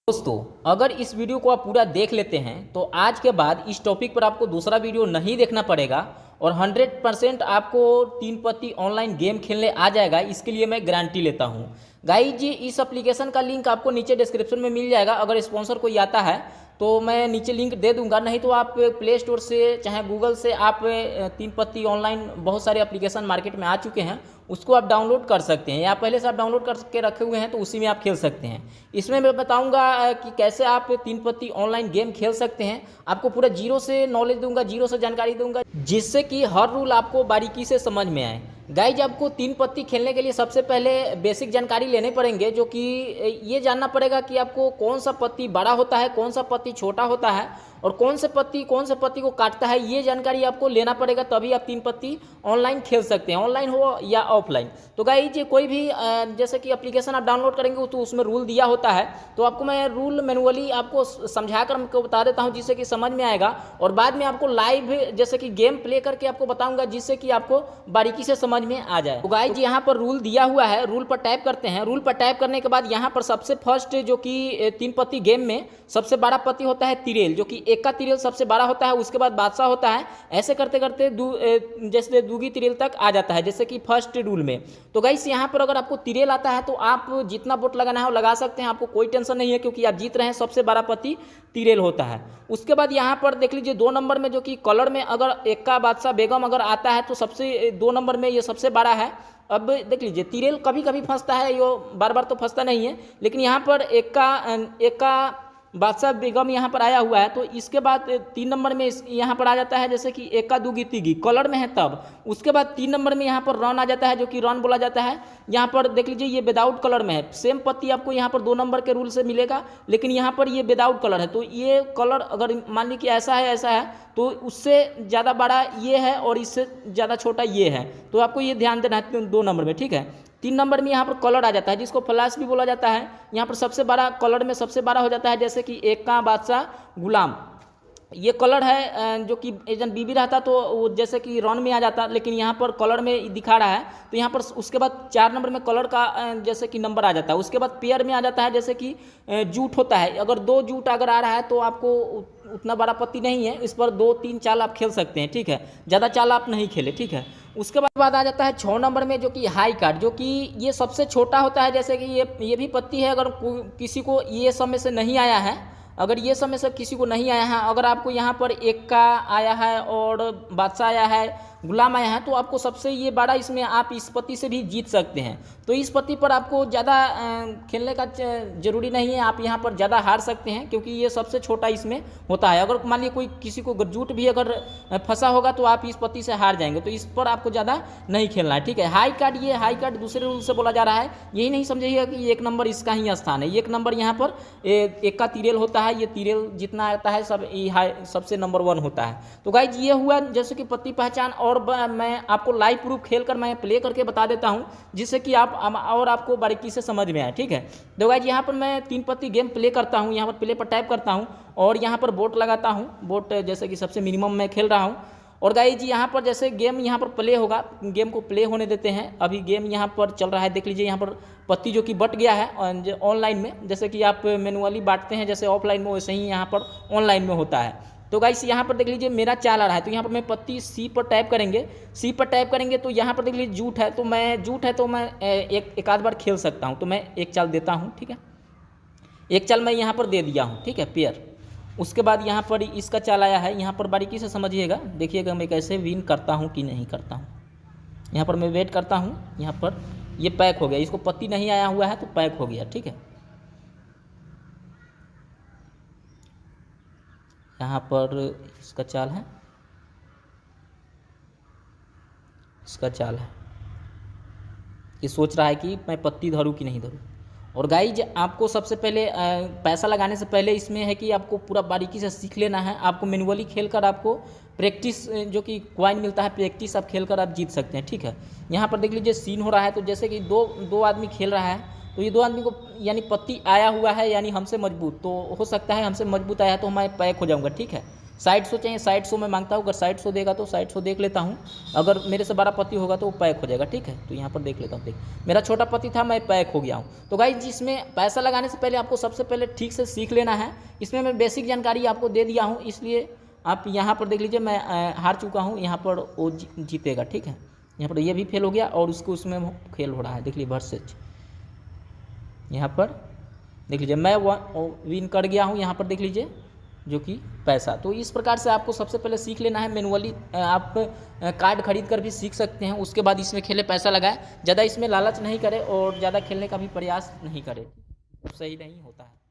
दोस्तों, अगर इस वीडियो को आप पूरा देख लेते हैं तो आज के बाद इस टॉपिक पर आपको दूसरा वीडियो नहीं देखना पड़ेगा और 100% आपको तीन पत्ती ऑनलाइन गेम खेलने आ जाएगा। इसके लिए मैं गारंटी लेता हूं। गाइस जी, इस एप्लीकेशन का लिंक आपको नीचे डिस्क्रिप्शन में मिल जाएगा। अगर स्पॉन्सर कोई आता है तो मैं नीचे लिंक दे दूंगा, नहीं तो आप प्ले स्टोर से चाहे गूगल से आप तीन पत्ती ऑनलाइन बहुत सारे एप्लीकेशन मार्केट में आ चुके हैं, उसको आप डाउनलोड कर सकते हैं या पहले से आप डाउनलोड करके रखे हुए हैं तो उसी में आप खेल सकते हैं। इसमें मैं बताऊंगा कि कैसे आप तीन पत्ती ऑनलाइन गेम खेल सकते हैं। आपको पूरा जीरो से नॉलेज दूंगा, जीरो से जानकारी दूंगा, जिससे कि हर रूल आपको बारीकी से समझ में आए। गाइज, आपको तीन पत्ती खेलने के लिए सबसे पहले बेसिक जानकारी लेने पड़ेंगे, जो कि ये जानना पड़ेगा कि आपको कौन सा पत्ती बड़ा होता है, कौन सा पत्ती छोटा होता है और कौन से पत्ती को काटता है। ये जानकारी आपको लेना पड़ेगा, तभी आप तीन पत्ती ऑनलाइन खेल सकते हैं, ऑनलाइन हो या ऑफलाइन। तो गाइज, कोई भी जैसे कि एप्लीकेशन आप डाउनलोड करेंगे तो उसमें रूल दिया होता है, तो आपको मैं रूल मैनुअली आपको समझा कर आपको बता देता हूँ, जिससे कि समझ में आएगा। और बाद में आपको लाइव जैसे कि गेम प्ले करके आपको बताऊंगा, जिससे कि आपको बारीकी से समझ में आ जाए। तो गाइज, यहाँ पर रूल दिया हुआ है, रूल पर टाइप करते हैं। रूल पर टाइप करने के बाद यहाँ पर सबसे फर्स्ट जो कि तीन पत्ती गेम में सबसे बड़ा पत्ती होता है तिरेल, जो कि एक का तिरेल सबसे बड़ा होता है, उसके बाद बादशाह होता है। ऐसे करते करते जैसे दूगी तिरेल तक आ जाता है, जैसे कि फर्स्ट रूल में। तो गाइस, यहाँ पर अगर आपको तिरेल आता है तो आप जितना वोट लगाना है वो लगा सकते हैं, आपको कोई टेंशन नहीं है, क्योंकि आप जीत रहे हैं। सबसे बड़ा पत्ती तिरेल होता है। उसके बाद यहाँ पर देख लीजिए 2 नंबर में, जो कि कलर में अगर एक्का बादशाह बेगम अगर आता है तो सबसे 2 नंबर में ये सबसे बड़ा है। अब देख लीजिए, तिरेल कभी कभी फंसता है, यो बार बार तो फंसता नहीं है, लेकिन यहाँ पर एक्का बादशाह बेगम यहाँ पर आया हुआ है। तो इसके बाद 3 नंबर में यहाँ पर आ जाता है, जैसे कि एक्का दूगी तीगी कलर में है तब। उसके बाद 3 नंबर में यहाँ पर रन आ जाता है, जो कि रन बोला जाता है। यहाँ पर देख लीजिए, ये विदाउट कलर में है। सेम पत्ती आपको यहाँ पर 2 नंबर के रूल से मिलेगा, लेकिन यहाँ पर ये विदाउट कलर है। तो ये कलर अगर मान ली कि ऐसा है तो उससे ज़्यादा बड़ा ये है और इससे ज़्यादा छोटा ये है। तो आपको ये ध्यान देना है 2 नंबर में, ठीक है। 3 नंबर में यहाँ पर कलर आ जाता है, जिसको फ्लैश भी बोला जाता है। यहाँ पर सबसे बड़ा कलर में सबसे बड़ा हो जाता है, जैसे कि एक का बादशाह गुलाम, ये कलर है। जो कि एजेंट बीबी रहता तो वो जैसे कि रन में आ जाता, लेकिन यहाँ पर कलर में दिखा रहा है। तो यहाँ पर उसके बाद 4 नंबर में कलर का जैसे कि नंबर आ जाता है। उसके बाद पेयर में आ जाता है, जैसे कि जूट होता है। अगर 2 जूट अगर आ रहा है तो आपको उतना बड़ा पत्ती नहीं है, इस पर 2-3 चाल आप खेल सकते हैं, ठीक है। ज़्यादा चाल आप नहीं खेले, ठीक है। उसके बाद आ जाता है 6 नंबर में, जो कि हाई कार्ड, जो कि ये सबसे छोटा होता है। जैसे कि ये भी पत्ती है, अगर किसी को ये सब में से नहीं आया है, अगर ये सब में से किसी को नहीं आया है, अगर आपको यहाँ पर एक का आया है और बादशाह आया है, गुलाम आया है, तो आपको सबसे ये बड़ा इसमें आप इस पत्ती से भी जीत सकते हैं। तो इस पत्ती पर आपको ज़्यादा खेलने का जरूरी नहीं है, आप यहाँ पर ज़्यादा हार सकते हैं, क्योंकि ये सबसे छोटा इसमें होता है। अगर मान लीजिए कोई किसी को जूट भी अगर फंसा होगा तो आप इस पत्ती से हार जाएंगे, तो इस पर आपको ज़्यादा नहीं खेलना है, ठीक है। हाई कार्ड, ये हाई कार्ड दूसरे रूल से बोला जा रहा है। यही नहीं समझिएगा कि 1 नंबर इसका ही स्थान है। 1 नंबर यहाँ पर एक का तिरेल होता है, ये तिरेल जितना आता है सब सबसे नंबर 1 होता है। तो गाइज, ये हुआ जैसे कि पत्ती पहचान, और मैं आपको लाइव प्रूफ खेल कर मैं प्ले करके बता देता हूं, जिससे कि आपको बारीकी से समझ में आए, ठीक है। तो गाइज, यहाँ पर मैं तीन पत्ती गेम प्ले करता हूं, यहाँ पर प्ले पर टाइप करता हूं और यहाँ पर बोट लगाता हूं। बोट जैसे कि सबसे मिनिमम मैं खेल रहा हूं। और गाइज, यहाँ पर जैसे गेम यहाँ पर प्ले होगा, गेम को प्ले होने देते हैं। अभी गेम यहाँ पर चल रहा है, देख लीजिए। यहाँ पर पत्ती जो कि बट गया है ऑनलाइन में, जैसे कि आप मैनुअली बांटते हैं जैसे ऑफलाइन में, वैसे ही यहाँ पर ऑनलाइन में होता है। तो गाइस, यहाँ पर देख लीजिए मेरा चाल आ रहा है, तो यहाँ पर मैं पत्ती सी पर टाइप करेंगे। तो यहाँ पर देख लीजिए जूट है, तो मैं एक आध बार खेल सकता हूँ। तो मैं एक चाल देता हूँ, ठीक है। एक चाल मैं यहाँ पर दे दिया हूँ, ठीक है, पेयर। उसके बाद यहाँ पर इसका चाल आया है, यहाँ पर बारीकी से समझिएगा, देखिएगा मैं कैसे विन करता हूँ कि नहीं करता हूँ। यहाँ पर मैं वेट करता हूँ, यहाँ पर ये पैक हो गया, इसको पत्ती नहीं आया हुआ है तो पैक हो गया, ठीक है। यहाँ पर इसका चाल है, ये सोच रहा है कि मैं पत्ती धरूं कि नहीं धरूं। और गाइज, आपको सबसे पहले पैसा लगाने से पहले इसमें है कि आपको पूरा बारीकी से सीख लेना है। आपको मैनुअली खेलकर आपको प्रैक्टिस, जो कि कॉइन मिलता है, प्रैक्टिस आप खेलकर आप जीत सकते हैं, ठीक है। यहाँ पर देख लीजिए सीन हो रहा है, तो जैसे कि दो आदमी खेल रहा है, तो ये 2 आदमी को यानी पत्ती आया हुआ है, यानी हमसे मजबूत, तो हो सकता है हमसे मजबूत आया तो मैं पैक हो जाऊंगा, ठीक है। साइड शो चाहिए, साइड शो मैं मांगता हूँ, अगर साइड शो देगा तो साइड शो देख लेता हूँ, अगर मेरे से बड़ा पत्ती होगा तो वो पैक हो जाएगा। ठीक है, तो यहाँ पर देख लेता हूँ। देख, मेरा छोटा पत्ती था, मैं पैक हो गया हूँ। तो गाइस जिसमें पैसा लगाने से पहले आपको सबसे पहले ठीक से सीख लेना है। इसमें मैं बेसिक जानकारी आपको दे दिया हूँ, इसलिए आप यहाँ पर देख लीजिए मैं हार चुका हूँ, यहाँ पर वो जीतेगा। ठीक है, यहाँ पर ये भी फेल हो गया और उसको उसमें फेल हो रहा है। देख लीजिए वर्सेज, यहाँ पर देख लीजिए मैं विन कर गया हूँ, यहाँ पर देख लीजिए जो कि पैसा। तो इस प्रकार से आपको सबसे पहले सीख लेना है। मैनुअली आप कार्ड खरीद कर भी सीख सकते हैं, उसके बाद इसमें खेले, पैसा लगाए, ज़्यादा इसमें लालच नहीं करें और ज़्यादा खेलने का भी प्रयास नहीं करें, सही नहीं होता है।